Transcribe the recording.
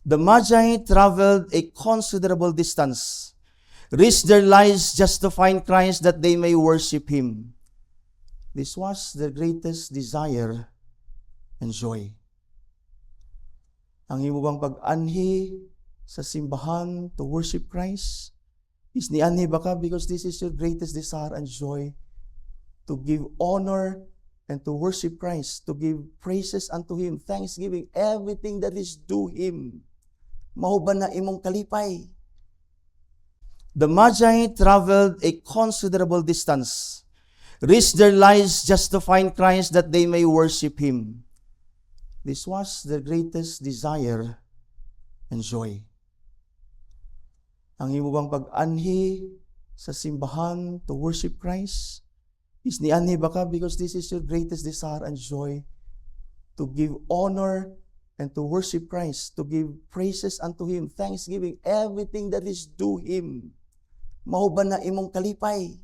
The Magi traveled a considerable distance, risked their lives just to find Christ that they may worship Him. This was their greatest desire and joy. Ang imo bang pag-anhi sa simbahan to worship Christ? Is ni-anhi ba ka because this is your greatest desire and joy to give honor and to worship Christ, to give praises unto Him, thanksgiving, everything that is due Him. Mahuban na imong kalipay. The Magi traveled a considerable distance, risked their lives just to find Christ that they may worship Him. This was their greatest desire and joy. Ang imo bang pag-anhi sa simbahan to worship Christ? Is ni-anhi ba ka because this is your greatest desire and joy to give honor and to worship Christ, to give praises unto Him, thanksgiving, everything that is due Him. Mahuban na imong kalipay.